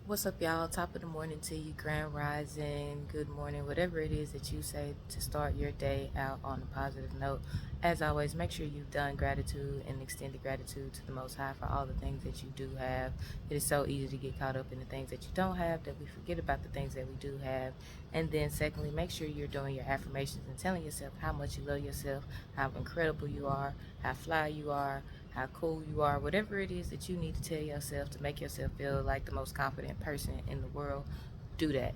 What's up, y'all? Top of the morning to you, grand rising, good morning, whatever it is that you say to start your day out on a positive note. As always, make sure you've done gratitude and extended gratitude to the Most High for all the things that you do have. It is so easy to get caught up in the things that you don't have that we forget about the things that we do have. And then, secondly, make sure you're doing your affirmations and telling yourself how much you love yourself, how incredible you are, how fly you are, how cool you are, whatever it is that you need to tell yourself to make yourself feel like the most confident person in the world, do that.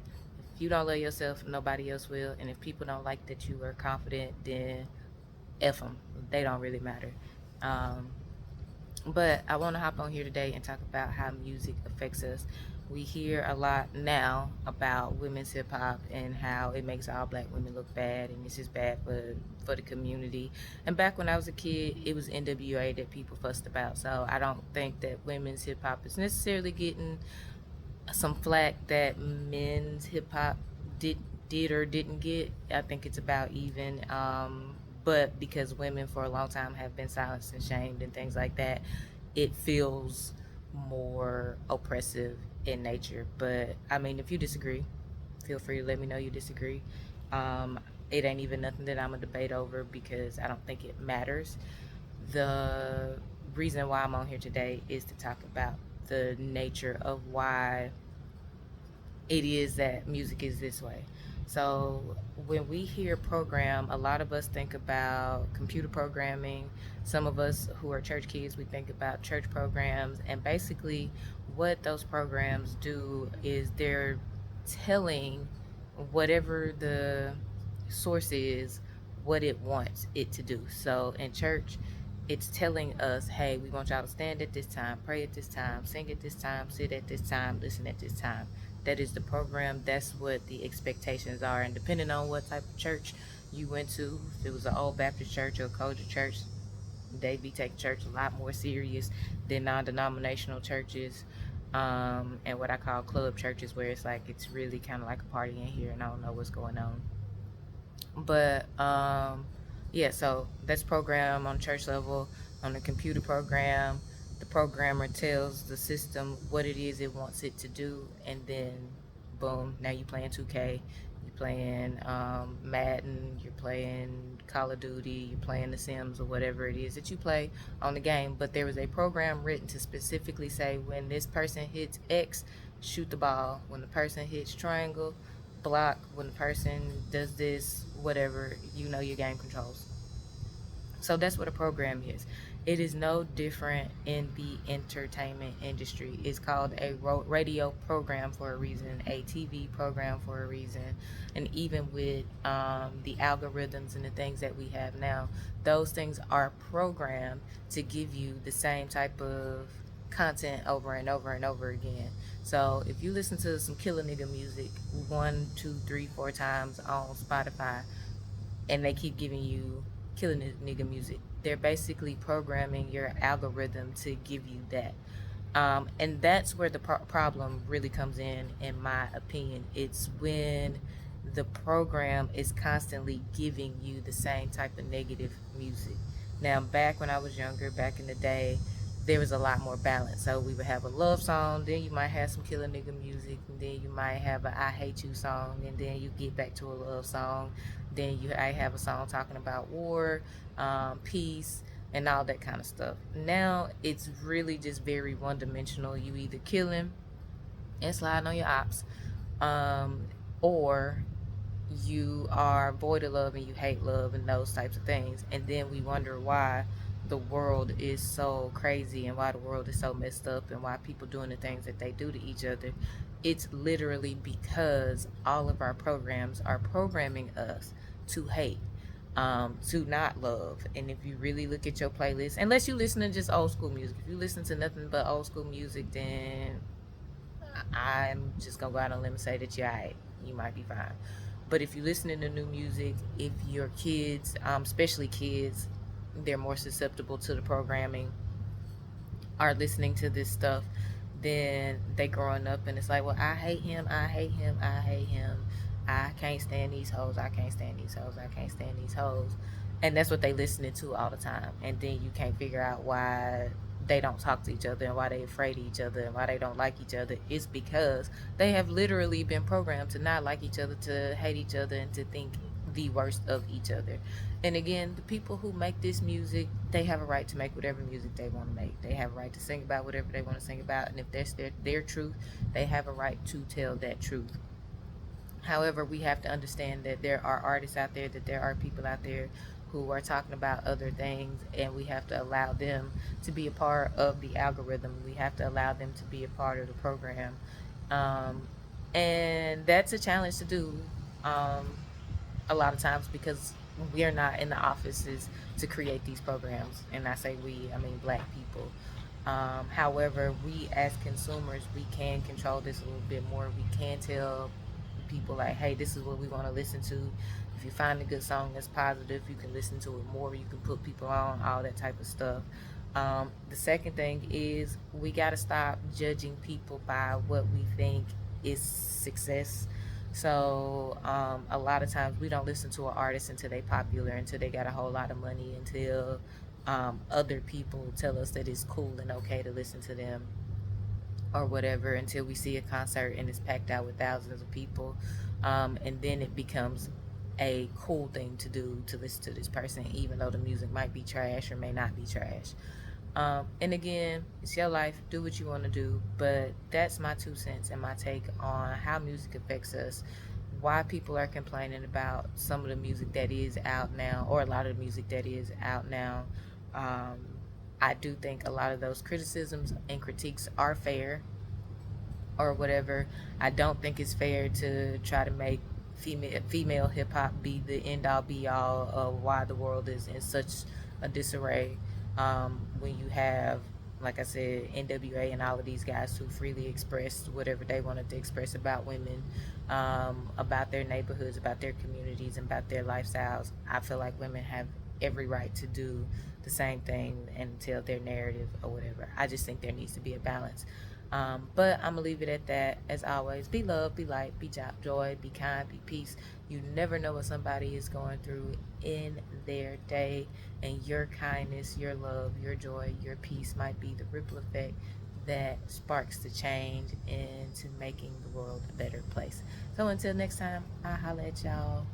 If you don't love yourself, nobody else will. And if people don't like that you are confident, then F them. They don't really matter. Um, but I want to hop on here today and talk about how music affects us. We hear a lot now about women's hip hop and how it makes all black women look bad and it's just bad for the community. And back when I was a kid, it was NWA that people fussed about. So I don't think that women's hip hop is necessarily getting some flack that men's hip hop did or didn't get. I think it's about even. But because women for a long time have been silenced and shamed and things like that, it feels more oppressive in nature. But I mean, if you disagree, feel free to let me know you disagree. Um, it ain't even nothing that I'm gonna debate over because I don't think it matters. The reason why I'm on here today is to talk about the nature of why it is that music is this way. So when we hear program, a lot of us think about computer programming. Some of us who are church kids, we think about church programs. And basically, what those programs do is they're telling whatever the source is what it wants it to do. So in church, it's telling us, hey, we want y'all to stand at this time, pray at this time, sing at this time, sit at this time, listen at this time. That is the program. That's what the expectations are. And depending on what type of church you went to, if it was an old Baptist church or a Kojic church, they be taking church a lot more serious than non-denominational churches, and what I call club churches, where it's like it's really kind of like a party in here and I don't know what's going on. But yeah, so that's program on church level. On the computer program, the programmer tells the system what it is it wants it to do, and then boom, now you playing 2K, you're playing Madden, you're playing Call of Duty, you're playing The Sims or whatever it is that you play on the game. But there was a program written to specifically say when this person hits X, shoot the ball. When the person hits triangle, block. When the person does this, whatever, you know your game controls. So that's what a program is. It is no different in the entertainment industry. It's called a radio program for a reason, a TV program for a reason, and even with the algorithms and the things that we have now, those things are programmed to give you the same type of content over and over and over again. So if you listen to some killer nigga music one, two, three, four times on Spotify, and they keep giving you killing nigga music, they're basically programming your algorithm to give you that. And that's where the problem really comes in my opinion. It's when the program is constantly giving you the same type of negative music. Now, back when I was younger, back in the day, there was a lot more balance. So we would have a love song, then you might have some killer nigga music, and then you might have a I hate you song, and then you get back to a love song. Then I have a song talking about war, peace, and all that kind of stuff. Now it's really just very one dimensional. You either killing and sliding on your ops, um, or you are void of love and you hate love and those types of things. And then we wonder why the world is so crazy and why the world is so messed up and why people doing the things that they do to each other. It's literally because all of our programs are programming us to hate, to not love. And if you really look at your playlist, unless you listen to just old school music, if you listen to nothing but old school music, then I'm just gonna go out on a limb and say that you're alright. You might be fine. But if you're listening to new music, if your kids, especially kids, they're more susceptible to the programming, are listening to this stuff, then they growing up and it's like, well, I hate him, I hate him, I hate him. I can't stand these hoes, I can't stand these hoes, I can't stand these hoes. And that's what they listening to all the time. And then you can't figure out why they don't talk to each other and why they afraid of each other and why they don't like each other is because they have literally been programmed to not like each other, to hate each other, and to think the worst of each other. And again, the people who make this music, they have a right to make whatever music they want to make. They have a right to sing about whatever they want to sing about, and if that's their truth, they have a right to tell that truth. However, we have to understand that there are artists out there, that there are people out there who are talking about other things, and we have to allow them to be a part of the algorithm. We have to allow them to be a part of the program. Um, and that's a challenge to do um, a lot of times, because we are not in the offices to create these programs. And I say we, I mean black people. However, we as consumers, we can control this a little bit more. We can tell people like, hey, this is what we want to listen to. If you find a good song that's positive, you can listen to it more. You can put people on, all that type of stuff. The second thing is we got to stop judging people by what we think is success. So a lot of times we don't listen to an artist until they popular, until they got a whole lot of money, until other people tell us that it's cool and okay to listen to them or whatever, until we see a concert and it's packed out with thousands of people. And then it becomes a cool thing to do, to listen to this person, even though the music might be trash or may not be trash. And again, it's your life. Do what you want to do. But that's my 2 cents and my take on how music affects us. Why people are complaining about some of the music that is out now, or a lot of the music that is out now. Um, I do think a lot of those criticisms and critiques are fair or whatever. I don't think it's fair to try to make female hip hop be the end all be all of why the world is in such a disarray. When you have, like I said, NWA and all of these guys who freely expressed whatever they wanted to express about women, about their neighborhoods, about their communities, and about their lifestyles. I feel like women have every right to do the same thing and tell their narrative or whatever. I just think there needs to be a balance. But I'm gonna leave it at that. As always, be love, be light, be joy, be kind, be peace. You never know what somebody is going through in their day, and your kindness, your love, your joy, your peace might be the ripple effect that sparks the change into making the world a better place. So until next time, I'll holla at y'all.